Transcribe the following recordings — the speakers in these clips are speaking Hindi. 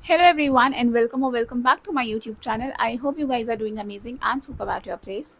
Hello everyone and welcome back to my YouTube channel. I hope you guys are doing amazing and super at your place.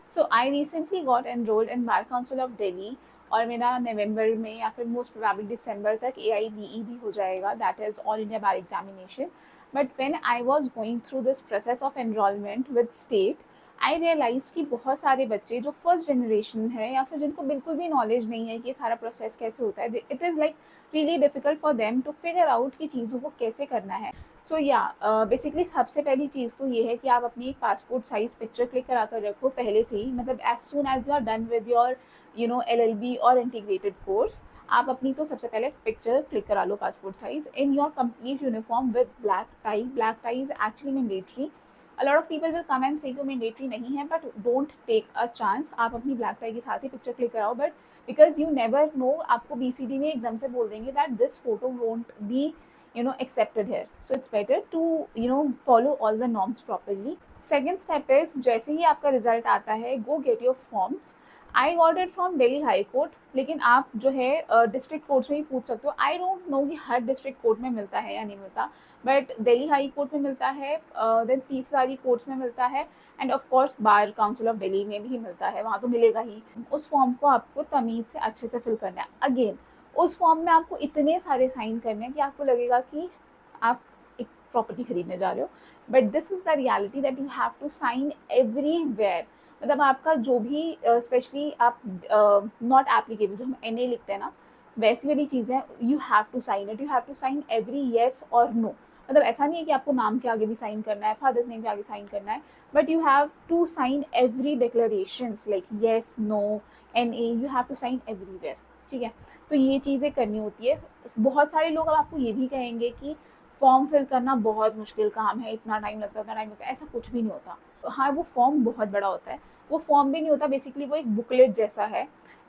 So I recently got enrolled in Bar Council of Delhi और मेरा नवंबर में या फिर मोस्ट प्रोबेबली दिसंबर तक AIBE भी हो जाएगा, that is all India bar examination. But when I was going through this process of enrolment with state, I realise कि बहुत सारे बच्चे जो फर्स्ट जनरेशन है या फिर जिनको बिल्कुल भी नॉलेज नहीं है कि ये सारा प्रोसेस कैसे होता है, it is like really difficult for them to figure out कि चीज़ों को कैसे करना है. सो या बेसिकली सबसे पहली चीज़ तो ये है कि आप अपनी एक पासपोर्ट साइज पिक्चर क्लिक करा कर रखो पहले से ही, मतलब as soon as you are done with your LLB और इंटीग्रेटेड कोर्स. आप अपनी तो सबसे पहले पिक्चर क्लिक करा लो passport size in your complete uniform with black tie. Black tie is actually mandatory. A lot of people will come and say कि मैंडेटरी नहीं है, but don't take a chance. आप अपनी ब्लैक टाई के साथ ही पिक्चर क्लिक कराओ, but because you never know, आपको BCD में एकदम से बोल देंगे that this photo won't be accepted here, so it's better to follow all the norms properly. Second step is, जैसे ही आपका रिजल्ट आता है, go get your forms. I got it from Delhi high court, लेकिन आप जो है डिस्ट्रिक्ट कोर्ट्स में ही पूछ सकते हो. आई डोंट नो कि हर डिस्ट्रिक्ट कोर्ट में मिलता है या नहीं मिलता, बट दिल्ली हाई कोर्ट में मिलता है, देन 30 सारी कोर्ट्स में मिलता है, end of course bar council of Delhi में भी मिलता है, वहाँ तो मिलेगा ही. उस फॉर्म को आपको तमीज़ से अच्छे से फिल करना है. अगेन उस फॉर्म में आपको इतने सारे साइन करने हैं कि आपको लगेगा कि आप एक प्रॉपर्टी खरीदने जा रहे हो, but this is the reality that you have to sign everywhere. मतलब आपका जो भी स्पेशली आप नॉट एप्लीकेबल, जो हम NA लिखते हैं ना, वैसी वाली चीज़ें you have to sign it. You have to sign every yes और नो. मतलब ऐसा नहीं है कि आपको नाम के आगे भी साइन करना है, फादर्स नेम के आगे साइन करना है, but you have to sign every declarations like yes, no, NA. You have to sign everywhere. ठीक है, तो ये चीज़ें करनी होती है. बहुत सारे लोग अब आपको ये भी कहेंगे कि फॉर्म फिल करना बहुत मुश्किल काम है, इतना टाइम लगता है, उतना टाइम लगता है. ऐसा कुछ भी नहीं होता. हाँ, वो फॉर्म बहुत बड़ा होता है. वो फॉर्म भी नहीं होता, बेसिकली वो एक बुकलेट जैसा है,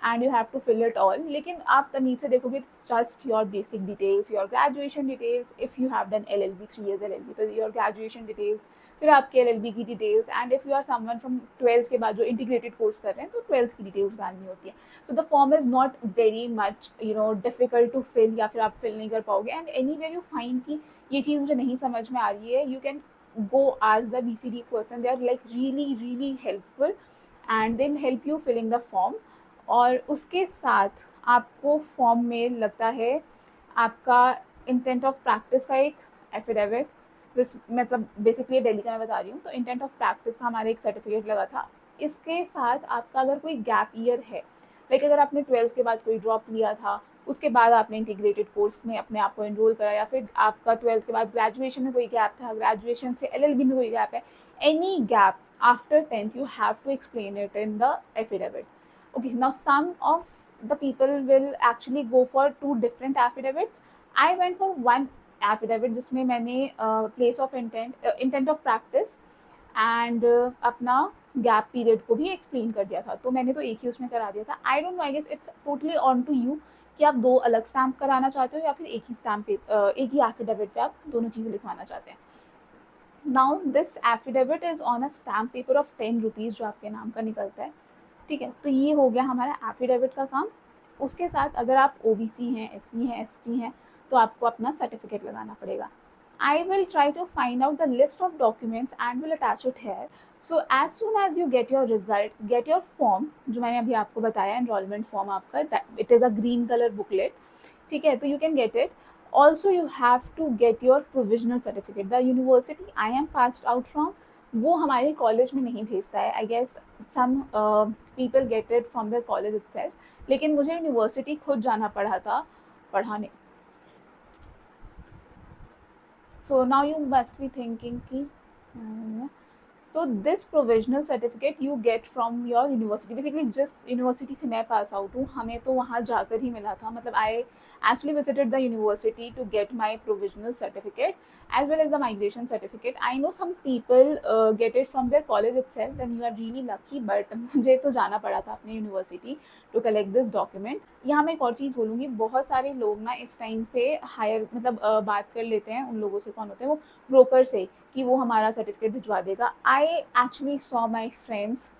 and you have to fill it all. लेकिन आप तमीज से देखोगे, just your basic details, your graduation details, if you have done LLB 3 years LLB, तो योर ग्रेजुएशन डिटेल्स, फिर आपके LLB की details, and if you are someone from 12th के बाद जो इंटीग्रेटेड कोर्स कर रहे हैं, तो 12th की डिटेल्स डालनी होती है. So the form is not very much difficult to fill, या फिर आप फिल नहीं कर पाओगे. And anywhere you find कि ये चीज़ मुझे नहीं समझ में आ रही है, you can go ask the BCD person. They are like really helpful and they'll help you filling the form. और उसके साथ आपको फॉर्म में लगता है आपका इंटेंट ऑफ प्रैक्टिस का एक एफिडेविट. मतलब बेसिकली दिल्ली का मैं बता रही हूँ, तो इंटेंट ऑफ प्रैक्टिस का हमारा एक सर्टिफिकेट लगा था. इसके साथ आपका अगर कोई गैप ईयर है, लाइक अगर आपने 12th के बाद कोई ड्रॉप लिया था, उसके बाद आपने इंटीग्रेटेड कोर्स में अपने आप को एनरोल करा, या फिर आपका 12th के बाद ग्रेजुएशन में कोई गैप था, ग्रेजुएशन से LLB में कोई गैप है, any gap after 10th, you have to explain it in the affidavit. Okay, now some of the people will actually go for two different affidavits. I went for one affidavit जिसमें मैंने place of intent of practice and अपना गैप पीरियड को भी एक्सप्लेन कर दिया था. तो मैंने तो एक ही उसमें करा दिया था. I don't know, I guess it's totally on to you कि आप दो अलग स्टैम्प कराना चाहते हो या फिर एक ही स्टैम्प एक ही एफिडेविट पे आप दोनों चीज़ें लिखवाना चाहते हैं. Now this affidavit is on a stamp paper of 10 rupees जो आपके नाम का निकलता है. ठीक है, तो ये हो गया हमारा एफिडेविट का काम. उसके साथ अगर आप OBC हैं, SC हैं, ST हैं, तो आपको अपना सर्टिफिकेट लगाना पड़ेगा. I will try to find out the list of documents and will attach it here. So as soon as you get your result, get your form, जो मैंने अभी आपको बताया enrollment form आपका, that it is a green color booklet. ठीक है, तो you can get it. Also you have to get your provisional certificate. The university I am passed out from, वो हमारे कॉलेज में नहीं भेजता है. I guess some people get it from the college itself, लेकिन मुझे यूनिवर्सिटी खुद जाना पड़ा था पढ़ाने. So now you must be thinking कि so this provisional certificate you get from your university. Basically जिस यूनिवर्सिटी से मैं पास आउट हूँ, हमें तो वहाँ जाकर ही मिला था. मतलब I actually visited the university to get my provisional certificate as well as the migration certificate. I know some people get it from their college itself, then you are really lucky, but मुझे तो जाना पड़ा था अपने university to collect this document. यहाँ मैं एक और चीज़ बोलूँगी, बहुत सारे लोग ना इस टाइम पे हायर मतलब बात कर लेते हैं उन लोगों से. कौन होते हैं वो? ब्रोकर से, कि वो हमारा सर्टिफिकेट भिजवा देगा. I actually saw my friends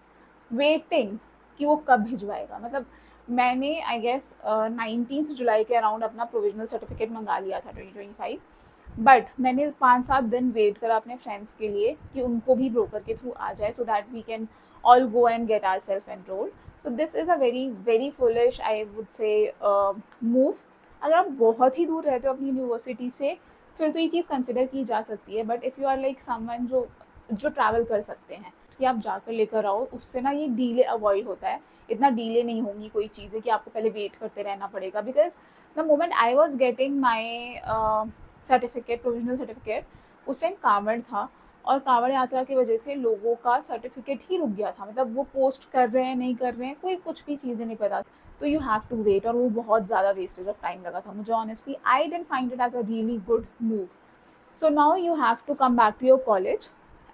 waiting कि वो कब भिजवाएगा। मतलब मैंने आई गेस 19 जुलाई के अराउंड अपना प्रोविजनल सर्टिफिकेट मंगा लिया था 2025, बट मैंने 5-7 दिन वेट करा अपने फ्रेंड्स के लिए कि उनको भी ब्रोकर के थ्रू आ जाए, so that we can all go and get our self enrolled. So this is a very very foolish, I would say, move. अगर आप बहुत ही दूर रहते हो अपनी यूनिवर्सिटी से, फिर तो ये चीज़ कंसिडर की जा सकती है, but if you are like someone जो जो ट्रैवल कर सकते हैं कि आप जाकर लेकर आओ, उससे ना ये डीले अवॉइड होता है। इतना डीले नहीं होंगी कोई चीज़ें कि आपको पहले वेट करते रहना पड़ेगा, because the moment I was getting my certificate, provisional certificate, उस टाइम कांवड़ था, और कांवड़ यात्रा की वजह से लोगों का सर्टिफिकेट ही रुक गया था। मतलब वो पोस्ट कर रहे हैं नहीं कर रहे हैं, कोई कुछ भी चीज़ें नहीं पता, तो यू हैव टू वेट, और वो बहुत ज़्यादा वेस्टेज ऑफ टाइम लगा था मुझे। Honestly I didn't find it as a really good move. So now you have to come back to your college,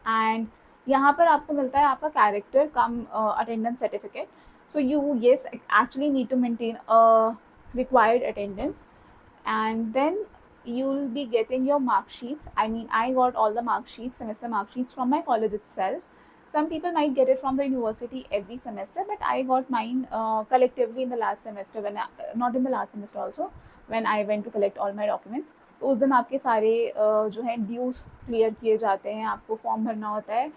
एंड यहाँ पर आपको मिलता है आपका character cum attendance certificate. So you yes actually need to maintain required attendance, and then you'll be getting your mark sheets. I mean, I got all the mark sheets, semester mark sheets, from my college itself. Some people might get it from the university every semester, but I got mine collectively in the last semester, when not in the last semester also, when I went to collect all my documents. तो उस दिन आपके सारे जो है ड्यूज क्लियर किए जाते हैं, आपको फॉर्म भरना होता है,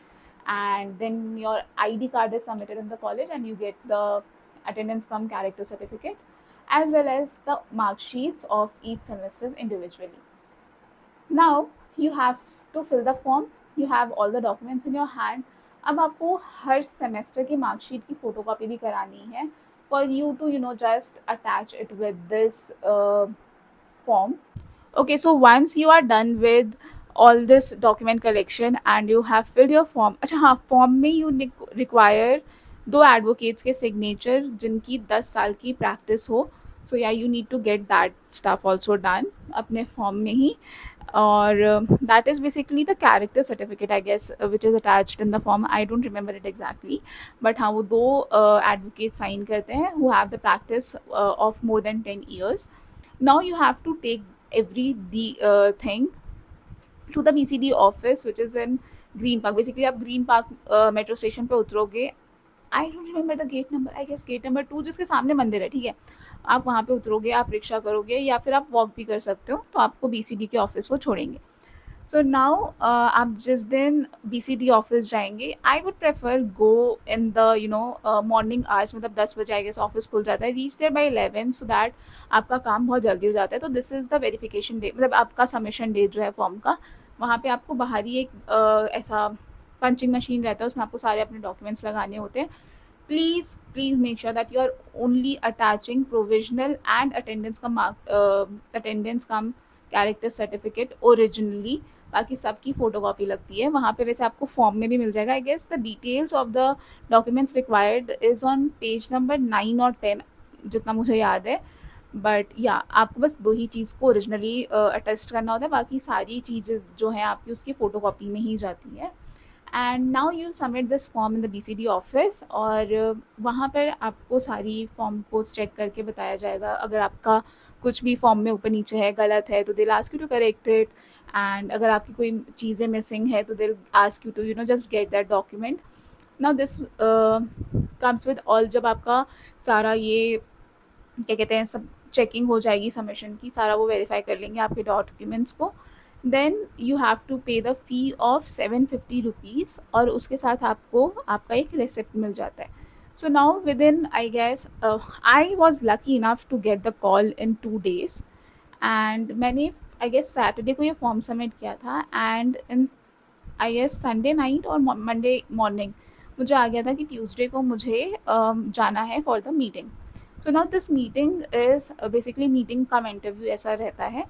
and then your ID card is submitted in the college and you get the attendance cum character certificate, as well as the mark sheets of each semesters individually. Now you have to fill the form, you have all the documents in your hand. अब आपको हर सेमेस्टर की मार्कशीट की फ़ोटोकॉपी भी करानी है, for you to just attach it with this form. Okay, so once you are done with all this document collection and you have filled your form, अच्छा हाँ, फॉर्म में you require 2 एडवोकेट्स के सिग्नेचर जिनकी 10 साल की प्रैक्टिस हो। सो या you need to get that stuff also done अपने फॉर्म में ही, और that is basically the character certificate I guess which is attached in the form. I don't remember it exactly, but हाँ, वो 2 एडवोकेट साइन करते हैं who have the practice of more than 10 years. Now you have to take every thing to the BCD office which is in Green Park. Basically आप Green Park मेट्रो स्टेशन पे उतरोगे, I don't remember the gate number, I guess gate number 2 जिसके सामने मंदिर है, ठीक है। आप वहाँ पे उतरोगे, आप रिक्शा करोगे या फिर आप वॉक भी कर सकते हो, तो आपको BCD के ऑफिस वो छोड़ेंगे। सो नाउ आप जिस दिन BCD ऑफिस जाएंगे, I would prefer go in the morning hours, मतलब 10 बजे आई गेस ऑफिस खुल जाता है, reach there by 11, so that आपका काम बहुत जल्दी हो जाता है। तो this is the verification day, मतलब आपका सबमिशन डे जो है फॉर्म का। वहाँ पे आपको बाहर ही एक ऐसा पंचिंग मशीन रहता है, उसमें आपको सारे अपने डॉक्यूमेंट्स लगाने होते हैं। please make sure that you are only attaching provisional and attendance cum character certificate originally, बाकी सबकी फ़ोटोकॉपी लगती है वहाँ पे। वैसे आपको फॉर्म में भी मिल जाएगा। I guess the details of the documents required is on page number 9 और 10, जितना मुझे याद है। बट या आपको बस 2 ही चीज़ को ओरिजिनली अटेस्ट करना होता है, बाकी सारी चीज़ें जो हैं आपकी उसकी फ़ोटोकॉपी में ही जाती है। And now you'll submit this form in the BCD office, और वहाँ पर आपको सारी फॉर्म को चेक करके बताया जाएगा। अगर आपका कुछ भी फॉर्म में ऊपर नीचे है, गलत है, तो they'll ask you to correct it, and अगर आपकी कोई चीज़ें मिसिंग है तो they'll ask you to just get that document. Now this comes with all, जब आपका सारा ये क्या कहते हैं सब चेकिंग हो जाएगी सबमिशन की, सारा वो वेरीफाई कर लेंगे आपके डॉक्यूमेंट्स को, देन यू हैव टू पे द फ़ी ऑफ 750 रुपीज़, और उसके साथ आपको आपका एक रिसिप्ट मिल जाता है। So now within I guess I was lucky enough to get the call in 2 days, and मैंने आई गेस सैटरडे को ये फॉर्म सबमिट किया था, and in I guess Sunday night और मंडे मॉर्निंग मुझे आ गया था कि ट्यूसडे को मुझे जाना है for the meeting. So now this meeting is basically meeting come interview ऐसा रहता है,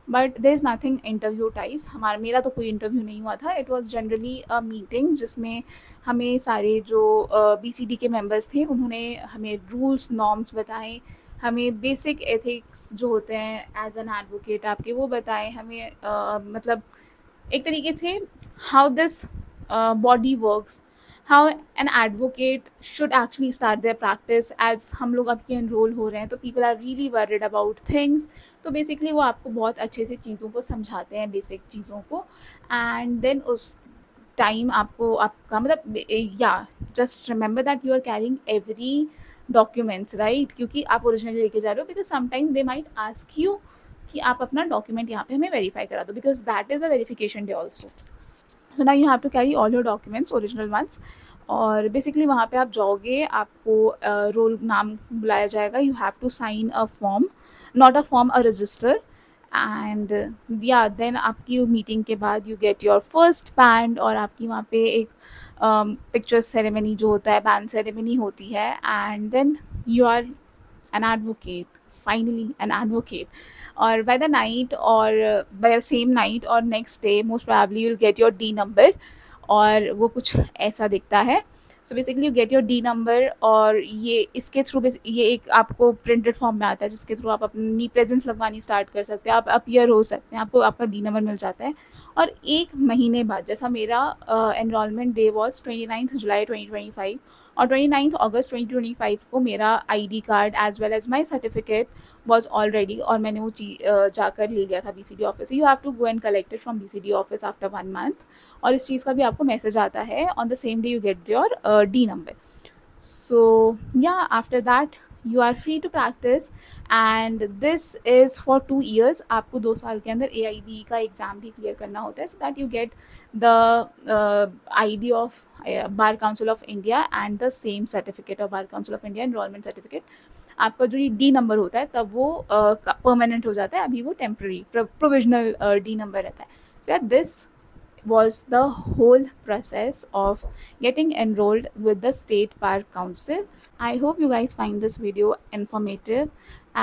but there is nothing interview types. मेरा तो कोई इंटरव्यू नहीं हुआ था, it was generally a meeting जिसमें हमें सारे जो BCD के मेंबर्स थे उन्होंने हमें रूल्स नॉर्म्स बताए, हमें बेसिक एथिक्स जो होते हैं एज एन एडवोकेट आपके वो बताए हमें, मतलब एक तरीके से how this body works, how an advocate should actually start their practice. As हम लोग अभी एनरोल हो रहे हैं तो people are really worried about things, तो बेसिकली वो आपको बहुत अच्छे से चीज़ों को समझाते हैं, बेसिक चीज़ों को, एंड देन टाइम आपको आपका मतलब या just remember that you are carrying every documents, right, क्योंकि आप ओरिजिनली लेके जा रहे हो, because sometime they might ask you कि आप अपना डॉक्यूमेंट यहाँ पे हमें वेरीफाई करा दो, because that is a verification day also. So now you have to carry all your documents, original ones. और बेसिकली वहाँ पे आप जाओगे, आपको रोल नाम बुलाया जाएगा, you have to sign a form, not a form, a register. And या देन आपकी मीटिंग के बाद you get your first band, और आपकी वहाँ पे एक पिक्चर सेरेमनी जो होता है, बैंड सेरेमनी होती है, and then you are an advocate, finally an advocate. Or by the night, or by the same night or next day, most probably you'll get your D number. और वो कुछ ऐसा दिखता है. So basically you get your D number, और ये इसके थ्रू ये एक आपको प्रिंटेड फॉर्म में आता है, जिसके थ्रू आप अपनी प्रेजेंस लगवानी स्टार्ट कर सकते हैं, आप अपीयर हो सकते हैं, आपको आपका डी नंबर मिल जाता है. और एक महीने बाद, जैसा मेरा एनरोलमेंट डे वॉज 29 जुलाई 2025, और 29 अगस्त 2025 को मेरा ID card as well as my certificate was already, और मैंने वो जाकर ले लिया था BCD office. You have to go and collect it from BCD office after 1 month. और इस चीज़ का भी आपको मैसेज आता है, on the same day you get your D number. So yeah, after that you are free to practice, and this is for 2 years. आपको 2 साल के अंदर AIBE का एग्ज़ाम भी क्लियर करना होता है, so that you get the ID of Bar Council of India and the same certificate of Bar Council of India, enrollment certificate. आपका जो ये डी नंबर होता है तब वो परमानेंट हो जाता है, अभी वो टेम्प्रेरी प्रोविजनल डी नंबर रहता है. So yeah, this was the whole process of getting enrolled with the State Bar Council. I hope you guys find this video informative,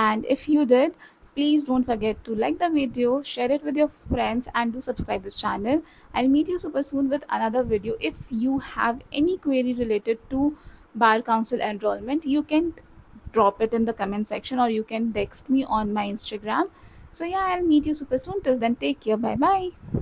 and if you did, please don't forget to like the video, share it with your friends, and do subscribe this channel. I'll meet you super soon with another video. If you have any query related to Bar Council enrollment, you can drop it in the comment section, or you can text me on my Instagram. So yeah, I'll meet you super soon. Till then, take care. Bye bye.